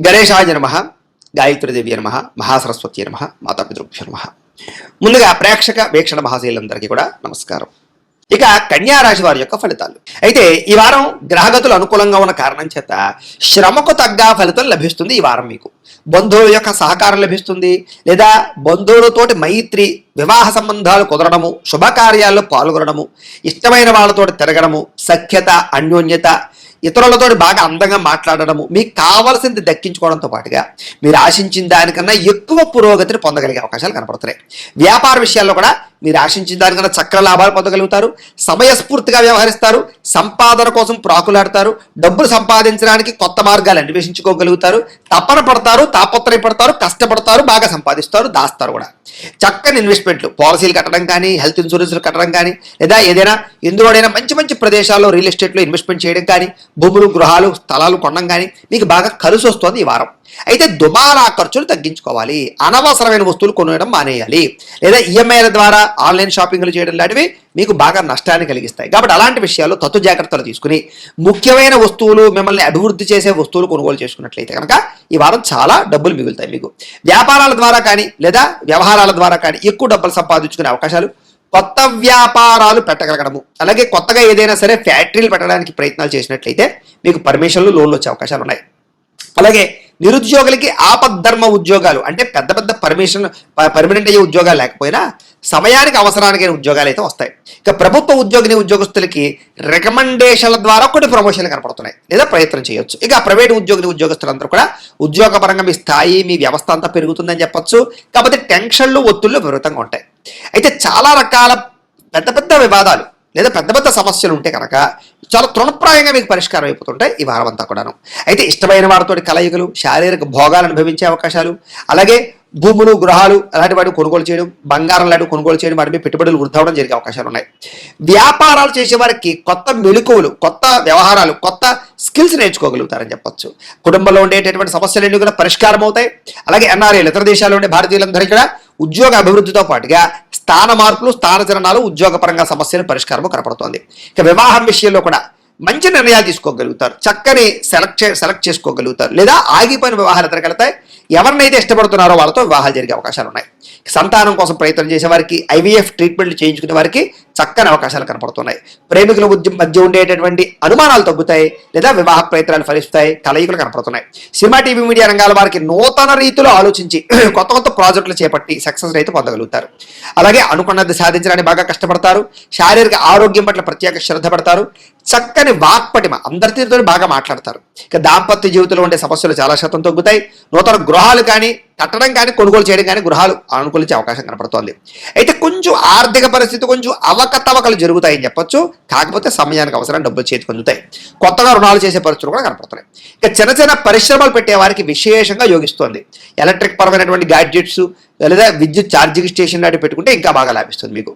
గణేశాయ నమః, గాయత్రీదేవి నమః, మహాసరస్వతి నమః, మాతాపితృభ్యో నమః. ముందుగా ప్రేక్షక వీక్షణ మహాశీలందరికీ కూడా నమస్కారం. ఇక కన్యా రాశి వారి యొక్క ఫలితాలు. అయితే ఈ వారం గ్రహగతులు అనుకూలంగా ఉన్న కారణం చేత శ్రమకు తగ్గ ఫలితం లభిస్తుంది. ఈ వారం మీకు బంధువుల యొక్క సహకారం లభిస్తుంది, లేదా బంధువులతోటి మైత్రి, వివాహ సంబంధాలు కుదరడము, శుభకార్యాల్లో పాల్గొనడము, ఇష్టమైన వాళ్ళతో తిరగడము, సఖ్యత, అన్యోన్యత, ఇతరులతో బాగా అందంగా మాట్లాడడము, మీకు కావలసింది దక్కించుకోవడంతో పాటుగా మీరు ఆశించిన దానికన్నా ఎక్కువ పురోగతిని పొందగలిగే అవకాశాలు కనపడుతున్నాయి. వ్యాపార విషయాల్లో కూడా మీరు ఆశించిన దానికన్నా చక్ర లాభాలు పొందగలుగుతారు, సమయస్ఫూర్తిగా వ్యవహరిస్తారు, సంపాదన కోసం ప్రాకులాడతారు, డబ్బులు సంపాదించడానికి కొత్త మార్గాలు అన్వేషించుకోగలుగుతారు, తపన పడతారు, తాపత్రయపడతారు, కష్టపడతారు, బాగా సంపాదిస్తారు, దాస్తారు కూడా. చక్కని ఇన్వెస్ట్మెంట్లు, పాలసీలు కట్టడం కానీ, హెల్త్ ఇన్సూరెన్స్లు కట్టడం కానీ, లేదా ఏదైనా ఎందులోనైనా మంచి మంచి ప్రదేశాల్లో రియల్ ఎస్టేట్లో ఇన్వెస్ట్మెంట్ చేయడం కానీ, భూములు, గృహాలు, స్థలాలు కొనడం కానీ మీకు బాగా కలిసి వస్తుంది ఈ వారం. అయితే దుమారా ఖర్చులు తగ్గించుకోవాలి, అనవసరమైన వస్తువులు కొనడం మానేయాలి, లేదా ఈఎంఐల ద్వారా ఆన్లైన్ షాపింగ్లు చేయడం లాంటివి మీకు బాగా నష్టాన్ని కలిగిస్తాయి. కాబట్టి అలాంటి విషయాల్లో తత్తు జాగ్రత్తలు తీసుకుని ముఖ్యమైన వస్తువులు, మిమ్మల్ని అభివృద్ధి చేసే వస్తువులు కొనుగోలు చేసుకున్నట్లయితే కనుక ఈ వారం చాలా డబ్బులు మిగులుతాయి మీకు. వ్యాపారాల ద్వారా కానీ లేదా వ్యవహారాల ద్వారా కానీ ఎక్కువ డబ్బులు సంపాదించుకునే అవకాశాలు, కొత్త వ్యాపారాలు పెట్టగలగడము, అలాగే కొత్తగా ఏదైనా సరే ఫ్యాక్టరీలు పెట్టడానికి ప్రయత్నాలు చేసినట్లయితే మీకు పర్మిషన్లు, లోన్లు వచ్చే అవకాశాలు ఉన్నాయి. అలాగే నిరుద్యోగులకి ఆపద్ధర్మ ఉద్యోగాలు, అంటే పెద్ద పెద్ద పర్మనెంట్ అయ్యే ఉద్యోగాలు లేకపోయినా సమయానికి అవసరానికి ఉద్యోగాలు అయితే వస్తాయి. ఇక ప్రభుత్వ ఉద్యోగస్తులకి రికమెండేషన్ల ద్వారా కొన్ని ప్రమోషన్లు కనపడుతున్నాయి, లేదా ప్రయత్నం చేయొచ్చు. ఇక ప్రైవేట్ ఉద్యోగస్తులందరూ కూడా ఉద్యోగపరంగా మీ స్థాయి, మీ వ్యవస్థ అంతా పెరుగుతుందని చెప్పొచ్చు. కాకపోతే టెన్షన్లు, ఒత్తిళ్లు విపరీతంగా ఉంటాయి. అయితే చాలా రకాల పెద్ద పెద్ద వివాదాలు లేదా పెద్ద పెద్ద సమస్యలు ఉంటే కనుక చాలా తృణప్రాయంగా మీకు పరిష్కారం అయిపోతుంటాయి ఈ వారం అంతా కూడాను. అయితే ఇష్టమైన వారితో కలయికలు, శారీరక భోగాలు అనుభవించే అవకాశాలు, అలాగే భూములు, గృహాలు అలాంటి వాటిని కొనుగోలు చేయడం, బంగారం లాంటివి కొనుగోలు చేయడం, వాటి మీద పెట్టుబడులు వృద్ధి అవడం జరిగే అవకాశాలు ఉన్నాయి. వ్యాపారాలు చేసే వారికి కొత్త మెళుకువలు, కొత్త వ్యవహారాలు, కొత్త స్కిల్స్ నేర్చుకోగలుగుతారని చెప్పొచ్చు. కుటుంబంలో ఉండేటటువంటి సమస్యలన్నీ కూడా పరిష్కారం అవుతాయి. అలాగే ఎన్ఆర్ఐలు, ఇతర దేశాల్లో ఉండే భారతీయులందరికీ కూడా ఉద్యోగ అభివృద్ధితో పాటుగా స్థాన మార్పులు, స్థానచలనాలు, ఉద్యోగపరంగా సమస్యల పరిష్కారము కనపడుతోంది. ఇక వివాహం విషయంలో కూడా మంచి నిర్ణయాలు తీసుకోగలుగుతారు, చక్కని సెలెక్ట్ చేసుకోగలుగుతారు, లేదా ఆగిపోయిన వివాహాలు ఎదురుకెళ్తాయి. ఎవరినైతే ఇష్టపడుతున్నారో వాళ్ళతో వివాహాలు జరిగే అవకాశాలు ఉన్నాయి. సంతానం కోసం ప్రయత్నం చేసే వారికి, ఐవీఎఫ్ ట్రీట్మెంట్లు చేయించుకునే వారికి చక్కని అవకాశాలు కనపడుతున్నాయి. ప్రేమికుల మధ్య ఉండేటటువంటి అనుమానాలు తగ్గుతాయి, లేదా వివాహ ప్రయత్నాలు ఫలిస్తాయి, కలయికలు కనపడుతున్నాయి. సినిమా, టీవీ, మీడియా రంగాల వారికి నూతన రీతిలో ఆలోచించి కొత్త కొత్త ప్రాజెక్టులు చేపట్టి సక్సెస్ అయితే పొందగలుగుతారు. అలాగే అనుకున్నది సాధించడానికి బాగా కష్టపడతారు, శారీరక ఆరోగ్యం పట్ల ప్రత్యేక శ్రద్ధ పడతారు, చక్కని వాక్పటిమ, అందరితో బాగా మాట్లాడతారు. ఇక దాంపత్య జీవితంలో ఉండే సమస్యలు చాలా శాతం తగ్గుతాయి. నూతన గృహాలు కానీ కట్టడం కానీ కొనుగోలు చేయడం కానీ గృహాలు అనుకూలించే అవకాశం కనపడుతోంది. అయితే కొంచెం ఆర్థిక పరిస్థితి కొంచెం అవకతవకలు జరుగుతాయని చెప్పొచ్చు. కాకపోతే సమయానికి అవసరం డబ్బులు చేతికి అందుతాయి. కొత్తగా రుణాలు చేసే పరిస్థితులు కూడా కనపడుతున్నాయి. ఇక చిన్న చిన్న పరిశ్రమలు పెట్టే వారికి విశేషంగా యోగిస్తోంది. ఎలక్ట్రిక్ పరమైనటువంటి గ్యాడ్జెట్స్ లేదా విద్యుత్ ఛార్జింగ్ స్టేషన్ లాంటివి పెట్టుకుంటే ఇంకా బాగా లాభిస్తుంది మీకు.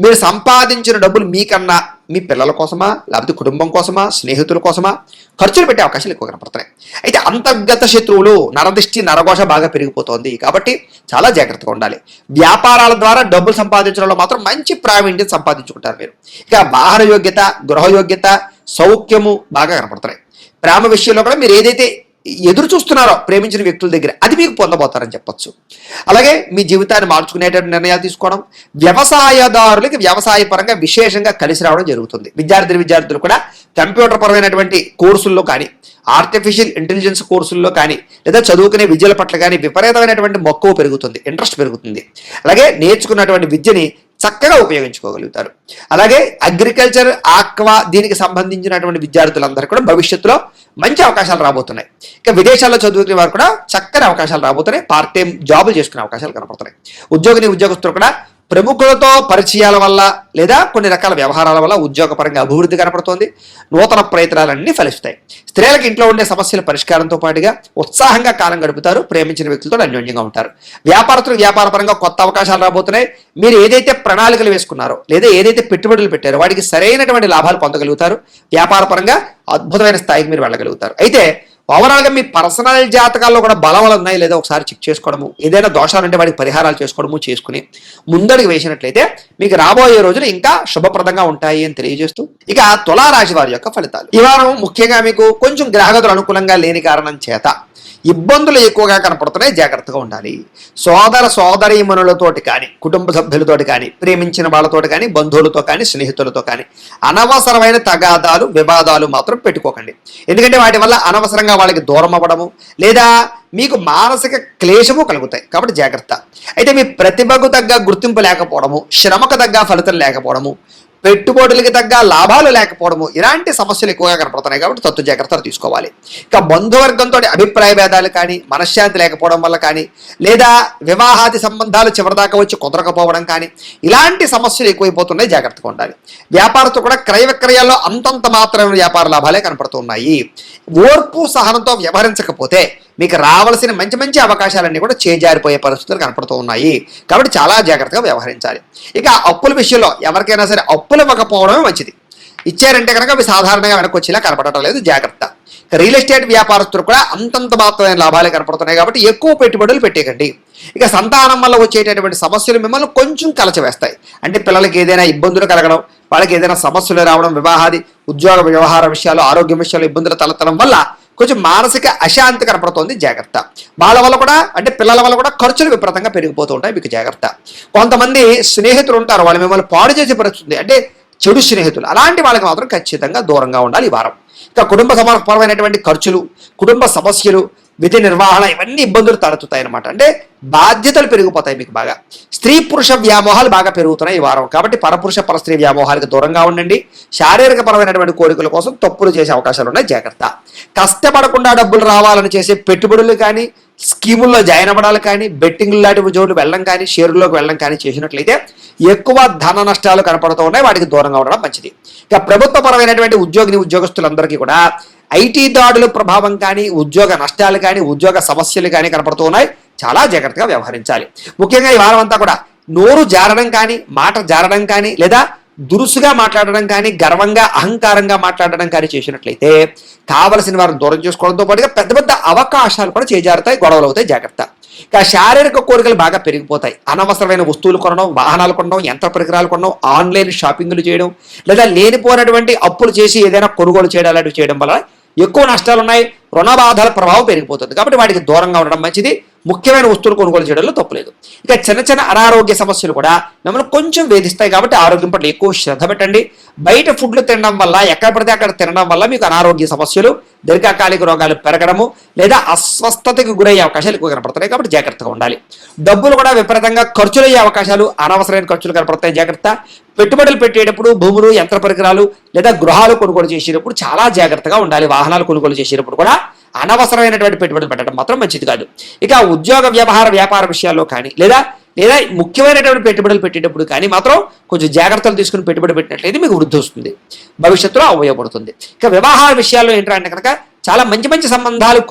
మీరు సంపాదించిన డబ్బులు మీకన్నా మీ పిల్లల కోసమా, లేకపోతే కుటుంబం కోసమా, స్నేహితుల కోసమా ఖర్చులు పెట్టే అవకాశాలు ఎక్కువ కనపడుతున్నాయి. అయితే అంతర్గత శత్రువులు, నరదిష్టి, నరఘోష బాగా పెరిగిపోతుంది. కాబట్టి చాలా జాగ్రత్తగా ఉండాలి. వ్యాపారాల ద్వారా డబ్బులు సంపాదించడంలో మాత్రం మంచి ప్రావీణ్యం సంపాదించుకుంటారు మీరు. ఇక వాహన యోగ్యత, గృహ యోగ్యత, సౌఖ్యము బాగా కనపడుతున్నాయి. ప్రేమ విషయంలో కూడా మీరు ఏదైతే ఎదురు చూస్తున్నారో ప్రేమించిన వ్యక్తుల దగ్గర, అది మీకు పొందబోతారని చెప్పొచ్చు. అలాగే మీ జీవితాన్ని మార్చుకునేటువంటి నిర్ణయాలు తీసుకోవడం, వ్యవసాయదారులకి వ్యవసాయ పరంగా విశేషంగా కలిసి రావడం జరుగుతుంది. విద్యార్థులు కూడా కంప్యూటర్ పరమైనటువంటి కోర్సుల్లో కానీ, ఆర్టిఫిషియల్ ఇంటెలిజెన్స్ కోర్సుల్లో కానీ, లేదా చదువుకునే విద్యల పట్ల కానీ విపరీతమైనటువంటి మక్కువ పెరుగుతుంది, ఇంట్రెస్ట్ పెరుగుతుంది. అలాగే నేర్చుకున్నటువంటి విద్యని చక్కగా ఉపయోగించుకోగలుగుతారు. అలాగే అగ్రికల్చర్, ఆక్వా దీనికి సంబంధించినటువంటి విద్యార్థులందరూ కూడా భవిష్యత్తులో మంచి అవకాశాలు రాబోతున్నాయి. ఇక విదేశాల్లో చదువుకునే వారు కూడా చక్కని అవకాశాలు రాబోతున్నాయి. పార్ట్ టైం జాబులు చేసుకునే అవకాశాలు కనపడుతున్నాయి. ఉద్యోగస్తులు కూడా ప్రముఖులతో పరిచయాల వల్ల లేదా కొన్ని రకాల వ్యవహారాల వల్ల ఉద్యోగపరంగా అభివృద్ధి కనపడుతోంది. నూతన ప్రయత్నాలన్నీ ఫలిస్తాయి. స్త్రీలకు ఇంట్లో ఉండే సమస్యల పరిష్కారంతో పాటుగా ఉత్సాహంగా కాలం గడుపుతారు, ప్రేమించిన వ్యక్తులతో అన్యోన్యంగా ఉంటారు. వ్యాపారస్తులకు వ్యాపారపరంగా కొత్త అవకాశాలు రాబోతున్నాయి. మీరు ఏదైతే ప్రణాళికలు వేసుకున్నారో లేదా ఏదైతే పెట్టుబడులు పెట్టారో వాటికి సరైనటువంటి లాభాలు పొందగలుగుతారు. వ్యాపారపరంగా అద్భుతమైన స్థాయికి మీరు వెళ్ళగలుగుతారు. అయితే ఓవరాల్గా మీ పర్సనల్ జాతకాల్లో కూడా బలములు ఉన్నాయి లేదా ఒకసారి చెక్ చేసుకోవడము, ఏదైనా దోషాలు ఉంటే వాటికి పరిహారాలు చేసుకోవడము చేసుకుని ముందడుగు వేసినట్లయితే మీకు రాబోయే రోజులు ఇంకా శుభప్రదంగా ఉంటాయి అని తెలియజేస్తూ ఇక తులారాశి వారి యొక్క ఫలితాలు. ఈ వారం ముఖ్యంగా మీకు కొంచెం గ్రహగతులు అనుకూలంగా లేని కారణం చేత ఇబ్బందులు ఎక్కువగా కనపడుతున్నాయి, జాగ్రత్తగా ఉండాలి. సోదర సోదరీమణులతోటి కానీ, కుటుంబ సభ్యులతోటి కానీ, ప్రేమించిన వాళ్ళతోటి కానీ, బంధువులతో కానీ, స్నేహితులతో కానీ అనవసరమైన తగాదాలు వివాదాలు మాత్రం పెట్టుకోకండి. ఎందుకంటే వాటి వల్ల అనవసరంగా వాళ్ళకి దూరం అవ్వడము లేదా మీకు మానసిక క్లేశము కలుగుతాయి. కాబట్టి జాగ్రత్త. అయితే మీ ప్రతిభకు తగ్గ గుర్తింపు లేకపోవడము, శ్రమకు తగ్గ ఫలితం లేకపోవడము, పెట్టుబడులకి తగ్గ లాభాలు లేకపోవడము, ఇలాంటి సమస్యలు ఎక్కువగా కనపడుతున్నాయి. కాబట్టి తత్తు జాగ్రత్తలు తీసుకోవాలి. ఇక బంధువర్గంతో అభిప్రాయ భేదాలు కానీ, మనశ్శాంతి లేకపోవడం వల్ల కానీ, లేదా వివాహాది సంబంధాలు చివరిదాకా వచ్చి కుదరకపోవడం కానీ, ఇలాంటి సమస్యలు ఎక్కువైపోతున్నాయి, జాగ్రత్తగా ఉండాలి. వ్యాపారతో కూడా క్రయ విక్రయాల్లో అంతంత మాత్రమే వ్యాపార లాభాలే కనపడుతున్నాయి. ఓర్పు సహనంతో వ్యవహరించకపోతే మీకు రావాల్సిన మంచి మంచి అవకాశాలన్నీ కూడా చేజారిపోయే పరిస్థితులు కనపడుతూ ఉన్నాయి. కాబట్టి చాలా జాగ్రత్తగా వ్యవహరించాలి. ఇక అప్పుల విషయంలో ఎవరికైనా సరే అప్పులు ఇవ్వకపోవడమే మంచిది. ఇచ్చారంటే కనుక అవి సాధారణంగా వెనక్కి వచ్చేలా కనపడటం లేదు, జాగ్రత్త. ఇక రియల్ ఎస్టేట్ వ్యాపారస్తులు కూడా అంతంత మాత్రమైన లాభాలే కనపడుతున్నాయి. కాబట్టి ఎక్కువ పెట్టుబడులు పెట్టేయకండి. ఇక సంతానం వల్ల వచ్చేటటువంటి సమస్యలు మిమ్మల్ని కొంచెం కలచవేస్తాయి. అంటే పిల్లలకి ఏదైనా ఇబ్బందులు కలగడం, వాళ్ళకి ఏదైనా సమస్యలు రావడం, వివాహాది ఉద్యోగ వ్యవహార విషయాలు, ఆరోగ్య విషయాలు ఇబ్బందులు తలెత్తడం వల్ల కొంచెం మానసిక అశాంతి కనపడుతోంది, జాగ్రత్త. వాళ్ళ వల్ల కూడా అంటే పిల్లల వల్ల కూడా ఖర్చులు విపరీతంగా పెరిగిపోతూ ఉంటాయి, మీకు జాగ్రత్త. కొంతమంది స్నేహితులు ఉంటారు, వాళ్ళు మిమ్మల్ని పాడు చేసే పరిస్థితుంది, అంటే చెడు స్నేహితులు. అలాంటి వాళ్ళకి మాత్రం ఖచ్చితంగా దూరంగా ఉండాలి ఈ వారం. ఇక కుటుంబ సమర్పరమైనటువంటి ఖర్చులు, కుటుంబ సమస్యలు, విధి నిర్వహణ ఇవన్నీ ఇబ్బందులు తలెత్తుతాయి అన్నమాట. అంటే బాధ్యతలు పెరిగిపోతాయి మీకు బాగా. స్త్రీ పురుష వ్యామోహాలు బాగా పెరుగుతున్నాయి ఈ వారం. కాబట్టి పరపురుష పరస్త్రీ వ్యామోహాలకు దూరంగా ఉండండి. శారీరక పరమైనటువంటి కోరికల కోసం తప్పులు చేసే అవకాశాలు ఉన్నాయి, జాగ్రత్త. కష్టపడకుండా డబ్బులు రావాలని చేసే పెట్టుబడులు కానీ, స్కీముల్లో జాయిన్ అవ్వడాలు కానీ, బెట్టింగ్ లాంటి జోలు వెళ్ళడం కానీ, షేర్లోకి వెళ్ళడం కానీ చేసినట్లయితే ఎక్కువ ధన నష్టాలు కనపడుతూ ఉన్నాయి, వాటికి దూరంగా ఉండడం మంచిది. ఇక ప్రభుత్వపరమైనటువంటి ఉద్యోగులందరికీ కూడా ఐటీ దాడుల ప్రభావం కానీ, ఉద్యోగ నష్టాలు కానీ, ఉద్యోగ సమస్యలు కానీ కనపడుతూ ఉన్నాయి, చాలా జాగ్రత్తగా వ్యవహరించాలి. ముఖ్యంగా ఈ వారం అంతా కూడా నోరు జారడం కానీ, మాట జారడం కానీ, లేదా దురుసుగా మాట్లాడడం కానీ, గర్వంగా అహంకారంగా మాట్లాడడం కానీ చేసినట్లయితే కావలసిన వారిని దూరం చేసుకోవడంతో పాటుగా పెద్ద పెద్ద అవకాశాలు కూడా చేజారుతాయి, గొడవలు అవుతాయి, జాగ్రత్త. ఇక శారీరక కోరికలు బాగా పెరిగిపోతాయి. అనవసరమైన వస్తువులు కొనడం, వాహనాలు కొనడం, యంత్ర పరికరాలు కొనడం, ఆన్లైన్ షాపింగ్లు చేయడం, లేదా లేనిపోయినటువంటి అప్పులు చేసి ఏదైనా కొనుగోలు చేయడం అలాంటివి చేయడం వల్ల ఎక్కువ నష్టాలు ఉన్నాయి, రుణ బాధల ప్రభావం పెరిగిపోతుంది. కాబట్టి వాటికి దూరంగా ఉండడం మంచిది. ముఖ్యమైన వస్తువులు కొనుగోలు చేయడంలో తప్పులేదు. ఇక చిన్న చిన్న అనారోగ్య సమస్యలు కూడా మిమ్మల్ని కొంచెం వేధిస్తాయి. కాబట్టి ఆరోగ్యం పట్ల ఎక్కువ శ్రద్ధ పెట్టండి. బయట ఫుడ్లు తినడం వల్ల, ఎక్కడ పడితే అక్కడ తినడం వల్ల మీకు అనారోగ్య సమస్యలు, దీర్ఘకాలిక రోగాలు పెరగడము లేదా అస్వస్థతకు గురయ్యే అవకాశాలు ఎక్కువ కనపడుతున్నాయి. కాబట్టి జాగ్రత్తగా ఉండాలి. డబ్బులు కూడా విపరీతంగా ఖర్చులయ్యే అవకాశాలు, అనవసరమైన ఖర్చులు కనపడతాయి, జాగ్రత్త. పెట్టుబడులు పెట్టేటప్పుడు భూములు, యంత్ర పరికరాలు లేదా గృహాలు కొనుగోలు చేసేటప్పుడు చాలా జాగ్రత్తగా ఉండాలి. వాహనాలు కొనుగోలు చేసేటప్పుడు కూడా అనవసరమైనటువంటి పెట్టుబడులు పెట్టడం మాత్రం మంచిది కాదు. ఇక ఉద్యోగ వ్యాపార విషయాల్లో కానీ, లేదా ముఖ్యమైనటువంటి పెట్టుబడులు పెట్టేటప్పుడు కానీ మాత్రం కొంచెం జాగ్రత్తలు తీసుకుని పెట్టుబడి పెట్టినట్లయితే మీకు వృద్ధి వస్తుంది, భవిష్యత్తులో ఉపయోగపడుతుంది. ఇక వ్యవహార విషయాల్లో ఏంటంటే కనుక చాలా మంచి మంచి సంబంధాలు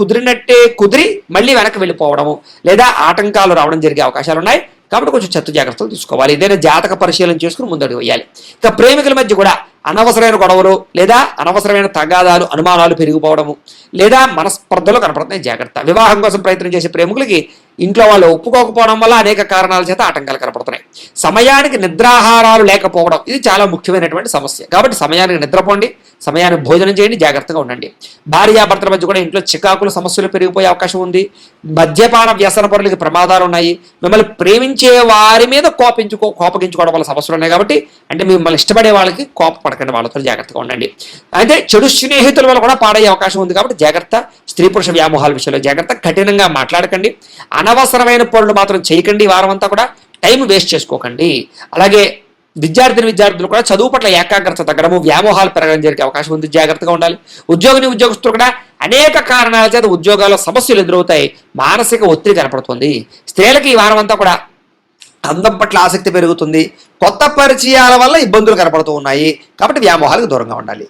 కుదిరి మళ్ళీ వెనక్కి వెళ్ళిపోవడము లేదా ఆటంకాలు రావడం జరిగే అవకాశాలు ఉన్నాయి. కాబట్టి కొంచెం జాగ్రత్తలు తీసుకోవాలి. ఏదైనా జాతక పరిశీలన చేసుకుని ముందడుగు వేయాలి. ఇక ప్రేమికుల మధ్య కూడా అనవసరమైన గొడవలు లేదా అనవసరమైన తగాదాలు, అనుమానాలు పెరిగిపోవడము లేదా మనస్పర్ధలు కనపడుతున్నాయి, జాగ్రత్త. వివాహం కోసం ప్రయత్నం చేసే ప్రేమికులకి ఇంట్లో వాళ్ళు ఒప్పుకోకపోవడం వల్ల అనేక కారణాల చేత ఆటంకాలు కనపడుతున్నాయి. సమయానికి నిద్రాహారాలు లేకపోవడం ఇది చాలా ముఖ్యమైనటువంటి సమస్య. కాబట్టి సమయానికి నిద్రపోండి, సమయానికి భోజనం చేయండి, జాగ్రత్తగా ఉండండి. భార్యాభర్తల మధ్య కూడా ఇంట్లో చికాకుల సమస్యలు పెరిగిపోయే అవకాశం ఉంది. మద్యపాన వ్యసన పరులకి ప్రమాదాలు ఉన్నాయి. మిమ్మల్ని ప్రేమించే వారి మీద కోపగించుకోవడం వల్ల సమస్యలు ఉన్నాయి. కాబట్టి అంటే మిమ్మల్ని ఇష్టపడే వాళ్ళకి కోపపడకండి, వాళ్ళతో జాగ్రత్తగా ఉండండి. అయితే చెడు స్నేహితుల వల్ల కూడా పాడయ్యే అవకాశం ఉంది. కాబట్టి జాగ్రత్త. స్త్రీ పురుష వ్యామోహాల విషయంలో జాగ్రత్త. కఠినంగా మాట్లాడకండి, అనవసరమైన పనులు మాత్రం చేయకండి. ఈ వారం అంతా కూడా టైం వేస్ట్ చేసుకోకండి. అలాగే విద్యార్థులు కూడా చదువు పట్ల ఏకాగ్రత తగ్గడము, వ్యామోహాలు పెరగడం జరిగే అవకాశం ఉంది, జాగ్రత్తగా ఉండాలి. ఉద్యోగస్తులు కూడా అనేక కారణాల చేత ఉద్యోగాల్లో సమస్యలు ఎదురవుతాయి, మానసిక ఒత్తిడి కనపడుతుంది. స్త్రీలకి ఈ వారం అంతా కూడా అందం పట్ల ఆసక్తి పెరుగుతుంది, కొత్త పరిచయాల వల్ల ఇబ్బందులు కనపడుతూ ఉన్నాయి. కాబట్టి వ్యామోహాలకు దూరంగా ఉండాలి.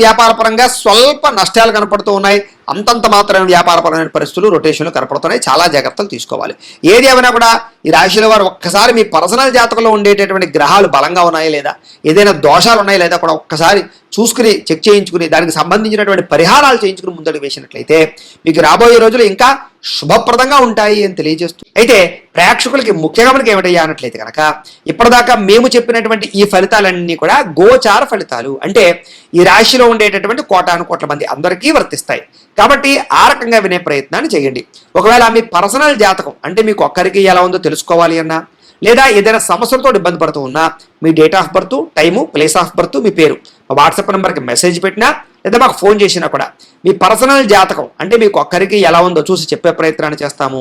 వ్యాపారపరంగా స్వల్ప నష్టాలు కనపడుతూ ఉన్నాయి. అంతంత మాత్రమే వ్యాపారపరమైన పరిస్థితులు, రొటేషన్లు కనపడుతున్నాయి, చాలా జాగ్రత్తలు తీసుకోవాలి. ఏది ఏమైనా కూడా ఈ రాశిలో వారు ఒక్కసారి మీ పర్సనల్ జాతకంలో ఉండేటటువంటి గ్రహాలు బలంగా ఉన్నాయా లేదా, ఏదైనా దోషాలు ఉన్నాయా లేదా కూడా ఒక్కసారి చూసుకుని చెక్ చేయించుకుని దానికి సంబంధించినటువంటి పరిహారాలు చేయించుకుని ముందడుగు వేసినట్లయితే మీకు రాబోయే రోజులు ఇంకా శుభప్రదంగా ఉంటాయి అని తెలియజేస్తూ, అయితే ప్రేక్షకులకి ముఖ్యంగా మనకి ఏమిటయ్యా అన్నట్లయితే కనుక ఇప్పటిదాకా మేము చెప్పినటువంటి ఈ ఫలితాలన్నీ కూడా గోచార ఫలితాలు, అంటే ఈ రాశిలో ఉండేటటువంటి కోటాను కోట్ల మంది అందరికీ వర్తిస్తాయి. కాబట్టి ఆ రకంగా వినే ప్రయత్నాన్ని చేయండి. ఒకవేళ మీ పర్సనల్ జాతకం అంటే మీకు ఒక్కరికి ఎలా ఉందో తెలుసుకోవాలి అన్నా, లేదా ఏదైనా సమస్యలతో ఇబ్బంది పడుతూ ఉన్నా, మీ date of birth, time, place of birth, మీ పేరు మా వాట్సాప్ నెంబర్కి మెసేజ్ పెట్టినా లేదా మాకు ఫోన్ చేసినా కూడా మీ పర్సనల్ జాతకం అంటే మీకు ఒక్కరికి ఎలా ఉందో చూసి చెప్పే ప్రయత్నాన్ని చేస్తాము.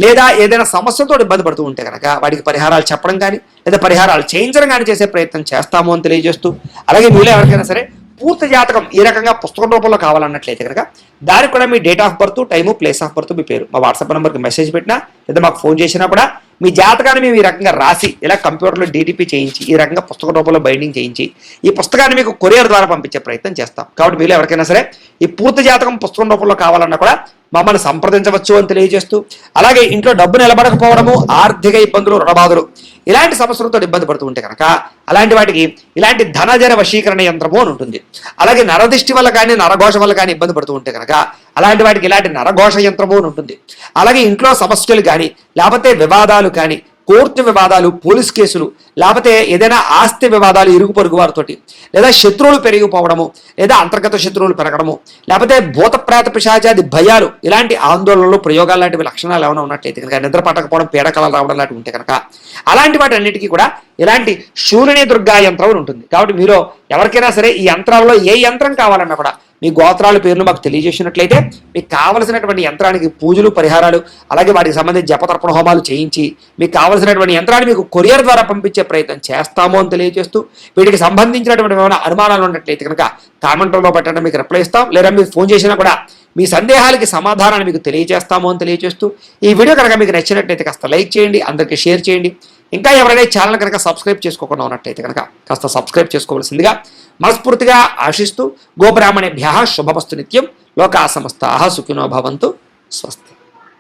లేదా ఏదైనా సమస్యతో ఇబ్బంది పడుతూ ఉంటే కనుక వాటికి పరిహారాలు చెప్పడం కానీ లేదా పరిహారాలు చేయించడం కానీ చేసే ప్రయత్నం చేస్తాము అని తెలియజేస్తూ, అలాగే మీలో ఎవరికైనా సరే పూర్తి జాతకం ఈ రకంగా పుస్తకం రూపంలో కావాలన్నట్లయితే కనుక దానికి కూడా మీ date of birth, time, place of birth, మీ పేరు మా వాట్సాప్ నెంబర్కి మెసేజ్ పెట్టినా లేదా మాకు ఫోన్ చేసినా కూడా మీ జాతకాన్ని మేము ఈ రకంగా రాసి ఇలా కంప్యూటర్లో డీటీపీ చేయించి ఈ రకంగా పుస్తక రూపంలో బైండింగ్ చేయించి ఈ పుస్తకాన్ని మీకు కొరియర్ ద్వారా పంపించే ప్రయత్నం చేస్తాం. కాబట్టి మీరు ఎవరికైనా సరే ఈ పూర్తి జాతకం పుస్తకం రూపంలో కావాలన్నా కూడా మమ్మల్ని సంప్రదించవచ్చు అని తెలియజేస్తూ, అలాగే ఇంట్లో డబ్బు నిలబడకపోవడము, ఆర్థిక ఇబ్బందులు, రుణబాధలు ఇలాంటి సమస్యలతో ఇబ్బంది పడుతూ ఉంటే కనుక అలాంటి వాటికి ఇలాంటి ధనజన వశీకరణ యంత్రము అని ఉంటుంది. అలాగే నరదిష్టి వల్ల కానీ నరఘోష వల్ల కానీ ఇబ్బంది పడుతూ ఉంటే కనుక అలాంటి వాటికి ఇలాంటి నరఘోష యంత్రము అని ఉంటుంది. అలాగే ఇంట్లో సమస్యలు కానీ లేకపోతే వివాదాలు కానీ, కోర్టు వివాదాలు, పోలీస్ కేసులు, లేకపోతే ఏదైనా ఆస్తి వివాదాలు ఇరుగు పొరుగు వారితోటి, లేదా శత్రువులు పెరిగిపోవడము, లేదా అంతర్గత శత్రువులు పెరగడము, లేకపోతే భూత ప్రేత పిశాచాది భయాలు, ఇలాంటి ఆందోళనలు, ప్రయోగాలు లాంటివి లక్షణాలు ఏమైనా ఉన్నట్లయితే కనుక, నిద్ర పట్టకపోవడం, పీడకలాలు రావడం లాంటివి ఉంటే కనుక అలాంటి వాటి అన్నిటికీ కూడా ఇలాంటి శూలిని దుర్గా యంత్రం ఉంటుంది. కాబట్టి మీరు ఎవరికైనా సరే ఈ యంత్రాల్లో ఏ యంత్రం కావాలన్నా కూడా మీ గోత్రాల పేర్లు మాకు తెలియజేసినట్లయితే మీకు కావలసినటువంటి యంత్రానికి పూజలు, పరిహారాలు, అలాగే వాటికి సంబంధించి జపతర్పణ హోమాలు చేయించి మీకు కావలసినటువంటి యంత్రాన్ని మీకు కొరియర్ ద్వారా పంపించే ప్రయత్నం చేస్తాము అని తెలియజేస్తూ, వీటికి సంబంధించినటువంటి ఏమైనా అనుమానాలు ఉన్నట్లయితే కనుక కామెంట్లో పెట్టండి, మీకు రిప్లై ఇస్తాం. లేదా మీరు ఫోన్ చేసినా కూడా మీ సందేహాలకి సమాధానాన్ని మీకు తెలియజేస్తాము అని తెలియజేస్తూ, ఈ వీడియో కనుక మీకు నచ్చినట్లయితే కాస్త లైక్ చేయండి, అందరికీ షేర్ చేయండి. ఇంకా ఎవరైనా ఛానల్ కనుక సబ్స్క్రైబ్ చేసుకోకుండా ఉన్నట్లయితే కనుక కాస్త సబ్స్క్రైబ్ చేసుకోవాల్సిందిగా మనస్ఫూర్తిగా ఆశిస్తూ, గోబ్రాహ్మణేభ్యః శుభమస్తు నిత్యం, లోకా సమస్తాః సుఖినో భవంతు, స్వస్తి.